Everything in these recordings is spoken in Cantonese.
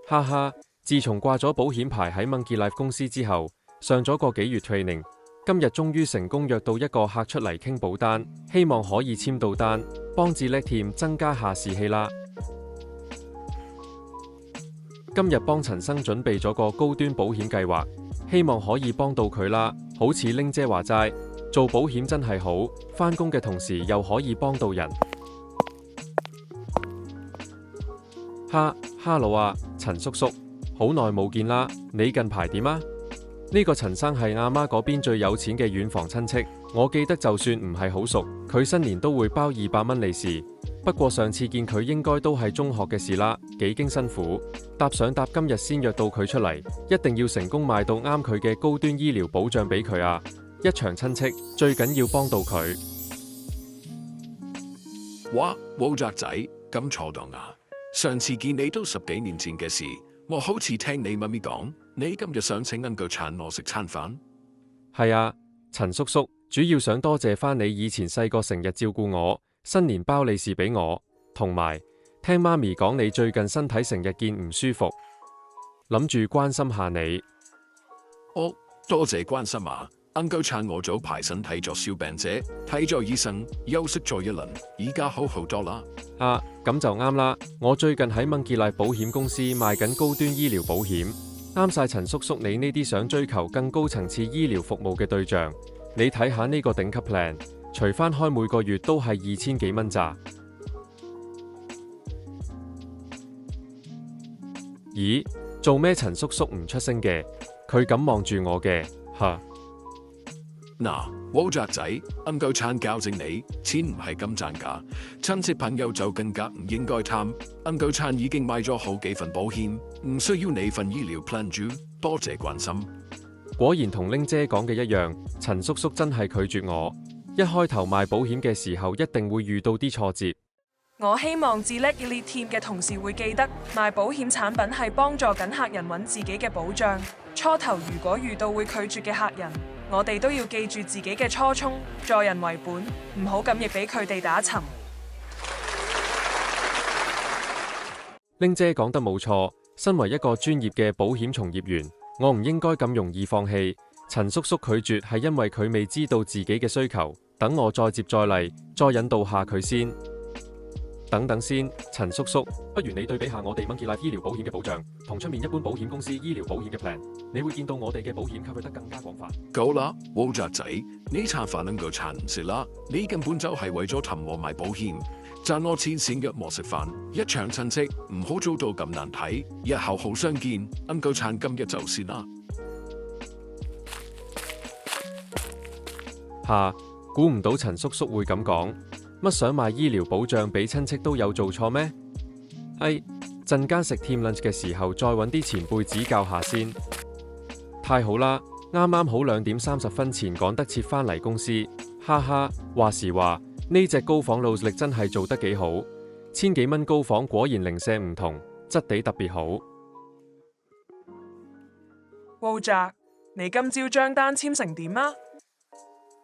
哈哈，自從掛咗保險牌喺 Monkey Life 公司之後，上咗個幾月 training， 今日終於成功約到一個客出嚟傾保單，希望可以簽到單，幫智叻店增加下士氣啦。今日幫陳生準備咗個高端保險計劃，希望可以幫到佢啦。好似玲姐話齋，做保險真係好，返工嘅同時又可以幫到人。哈嘍啊，陳叔叔，好耐冇見啦，你近排點啊？呢個陳生係阿媽嗰邊最有錢嘅遠房親戚，我記得就算唔係好熟，佢新年都會包200蚊利是。不過上次見佢應該都係中學嘅事啦，幾經辛苦，搭上搭今日先約到佢出嚟，一定要成功賣到啱佢嘅高端醫療保障俾佢啊！一場親戚最緊要幫到佢。哇，烏澤仔咁錯檔啊！上次見你都10幾年前嘅事，我好似聽你媽咪講，你今日想請Uncle請我食餐飯。係啊，陳叔叔，主要想多謝返你以前細個成日照顧我，新年包利是俾我，同埋聽媽咪講你最近身體成日見唔舒服，諗住關心下你。哦，多謝關心啊！Uncle我早排身體咗小病啫，睇咗醫生，休息咗一輪，而家好好多啦。啊，咁就啱啦！我最近喺Monkey Life保險公司賣緊高端醫療保險，啱晒陳叔叔你呢啲想追求更高層次醫療服務嘅對象。你睇下呢個頂級 plan， 除翻開每個月都係2000幾蚊咋。咦，做咩陳叔叔唔出聲嘅？佢咁望住我嘅，吓。嗱，烏澤仔，Uncle教正你，錢唔係咁賺㗎，親戚朋友就更加唔應該貪。Uncle已經買咗好幾份保險，唔需要你份醫療 plan 住，多謝關心。果然同玲姐講嘅一樣，陳叔叔真係拒絕我。一開頭賣保險嘅時候，一定會遇到啲挫折。我希望智叻 Elite Team 嘅同事會記得，賣保險產品係幫助緊客人揾自己嘅保障。初頭如果遇到會拒絕嘅客人，我哋都要記住自己嘅初衷，助人為本，唔好咁易俾佢哋打沉。玲姐講得冇錯，身為一個專業嘅保險從業員，我唔應該咁容易放棄。陳叔叔拒絕係因為佢未知道自己嘅需求，等我再接再厲，再引導下佢先。等等先，陳叔叔，不如你對比下我哋Monkey Life醫療保險嘅保障，同出面一般保險公司醫療保險嘅 plan， 你會見到我哋嘅保險cover得更加廣泛。夠啦，烏澤仔，呢餐飯Uncle唔食啦，你根本就係為咗氹我買保險，賺我錢先約我食飯，一場親戚唔好做到咁難睇，日後好相見，Uncle今日就算啦。吓，估唔到陳叔叔會咁講。乜想賣醫療保障俾親戚都有做錯咩？陣間食 team lunch 嘅時候再揾啲前輩指教下先。太好啦，啱啱好2點30分前趕得切返嚟公司。哈哈，話時話呢隻高仿勞力真係做得幾好，1000幾蚊高仿果然零舍唔同，質地特別好。烏澤，你今朝張單簽成點啊？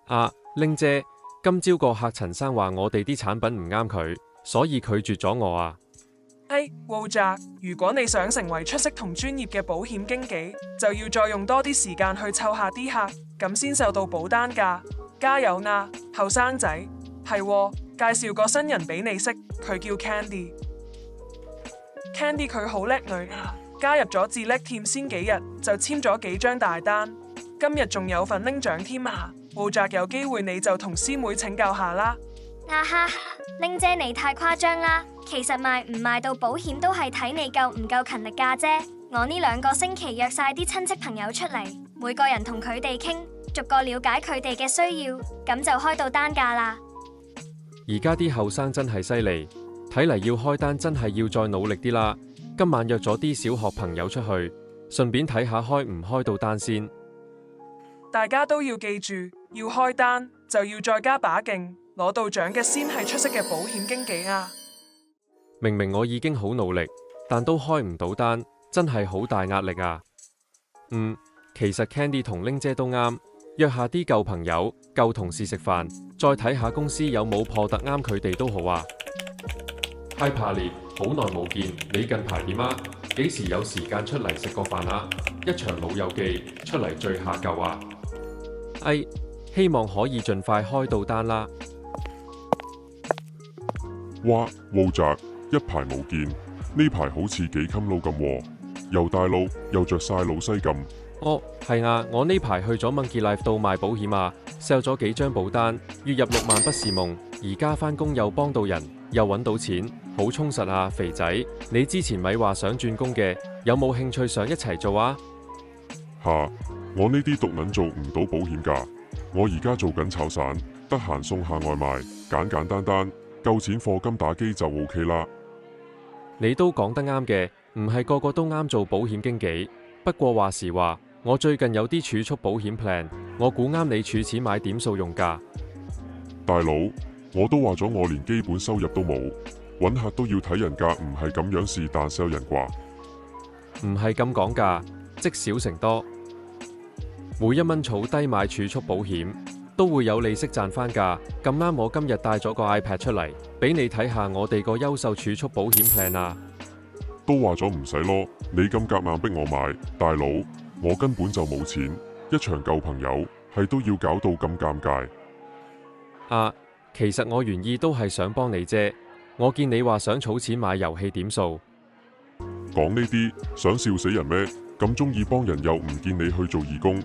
啊，玲姐。今朝個客陳生話我哋啲產品唔啱佢，所以拒絕咗我啊。烏澤，如果你想成為出色同專業嘅保險經紀，就要再用多啲時間去湊下啲客，咁先受到保單㗎。加油啊，後生仔！介紹個新人俾你識，佢叫 Candy。Candy 佢好叻女，加入咗智叻 Team 先幾日就簽咗幾張大單，今日仲有份拎獎添啊！烏澤，有機會你就同師妹請教下啦。啊哈，玲姐你太誇張啦！其實賣唔賣到保險都係睇你夠唔夠勤力㗎啫。我呢2個星期約晒啲親戚朋友出嚟，每個人同佢哋傾，逐個了解佢哋嘅需要，咁就開到單價啦。而家啲後生真係犀利，睇嚟要開單真係要再努力啲啦。今晚約咗啲小學朋友出去，順便睇下開唔開到單先。大家都要記住，要開單就要再加把勁，攞到獎嘅先係出色嘅保險經紀啊！明明我已經好努力，但都開唔到單，真係好大壓力啊！其實 Candy 同玲姐都啱，約下啲舊朋友、舊同事食飯，再睇下公司有冇破特啱佢哋都好啊！Hi 帕列，好耐冇見，你近排點啊？幾時有時間出嚟食個飯啊？一場老友記，出嚟聚下舊啊！希望可以盡快開到單啦。哇，烏澤，一排冇見，呢排好似幾襟撈咁喎，又大佬又着晒老西咁。哦，係啊，我呢排去咗 Monkey Life 度賣保險啊 ，sell 咗幾張保單，月入6萬不是夢。而家返工又幫到人，又揾到錢，好充實啊！肥仔，你之前咪話想轉工嘅，有冇興趣想一齊做啊？我呢啲毒撚做唔到保險㗎，我而家做緊炒散，得閒送下外賣，簡簡單單，夠錢課金打機就 OK 啦。你都講得啱嘅，唔係個個都啱做保險經紀。不過話時話，我最近有啲儲蓄保險 plan，我估啱你儲錢買點數用㗎。大佬，我都話咗我連基本收入都冇，揾客都要睇人㗎，唔係咁樣是但 sell 人啩？唔係咁講㗎，積少成多。每1蚊儲低買儲蓄保險，都會有利息賺返㗎。咁啱我今日帶咗個 iPad 出嚟，俾你睇下我哋個優秀儲蓄保險 plan 啊！都話咗唔使咯，你咁夾硬逼我買，大佬，我根本就冇錢，一場舊朋友係都要搞到咁尷尬。其實我原意都係想幫你啫。我見你話想儲錢買遊戲點數，講呢啲想笑死人咩？咁中意幫人又唔見你去做義工，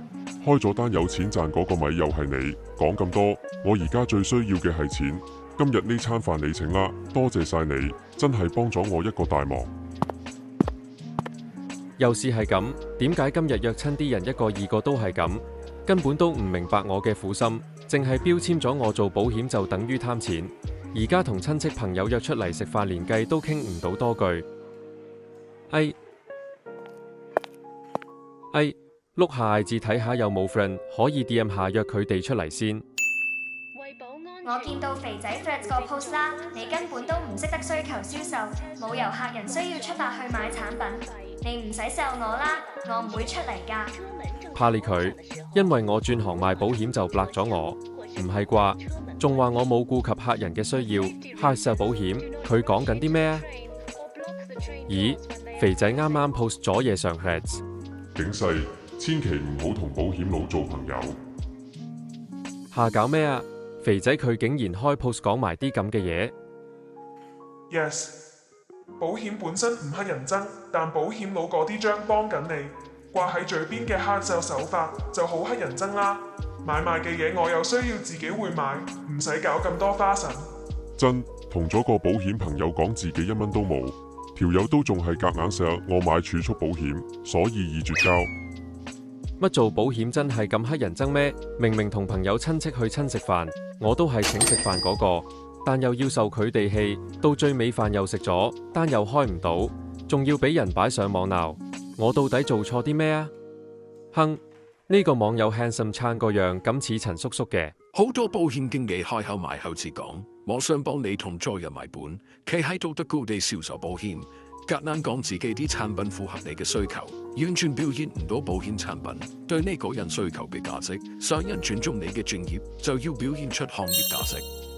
開咗單有錢賺嗰個咪又係你。講咁多，我而家最需要嘅係錢。今日呢餐飯你請啦，多謝晒你，真係幫咗我一個大忙。又是係咁，點解今日約親啲人一個二個都係咁？根本都唔明白我嘅苦心，淨係標籤咗我做保險就等於貪錢。而家同親戚朋友約出嚟食飯，連計都傾唔到多句。碌下字睇下有冇 friend 可以 DM 下約佢哋出嚟先。我見到肥仔 Threads 個 post 啦，你根本都唔識得需求銷售，冇由客人需要出發去買產品，你唔使 sell 我啦，我唔會出嚟㗎。怕你佢，因為我轉行賣保險就 block 咗我，唔係啩？仲話我冇顧及客人嘅需要 ，hard sell 保險，佢講緊啲咩啊？咦，肥仔啱啱 post 咗嘢上 Threads。警世，千祈唔好同保險佬做朋友。下搞咩啊？肥仔佢竟然開 post 講埋啲咁嘅嘢。Yes， 保險本身唔乞人憎，但保險佬嗰啲張幫緊你，掛喺嘴邊嘅 hard sell 手法就好乞人憎啦。買賣嘅嘢我有需要自己會買，唔使搞咁多花神。真，同咗個保險朋友講自己1蚊都冇，條友都仲係夾硬錫我買儲蓄保險，所以易絕交。乜做保險真係咁乞人憎咩？明明同朋友親戚去親食飯，我都係請食飯嗰個，但又要受佢哋氣，到最尾飯又食咗，單又開唔到，仲要俾人擺上網鬧，我到底做錯啲咩啊？哼！呢個網友 handsome 撐個樣咁似陳叔叔嘅。好多保險經紀開口埋口似講，我想幫你同助人為本，企喺道德高地銷售保險，夾硬講自己啲產品符合你嘅需求，完全表現唔到保險產品對呢個人需求嘅價值。想人尊重你嘅專業，就要表現出行業價值。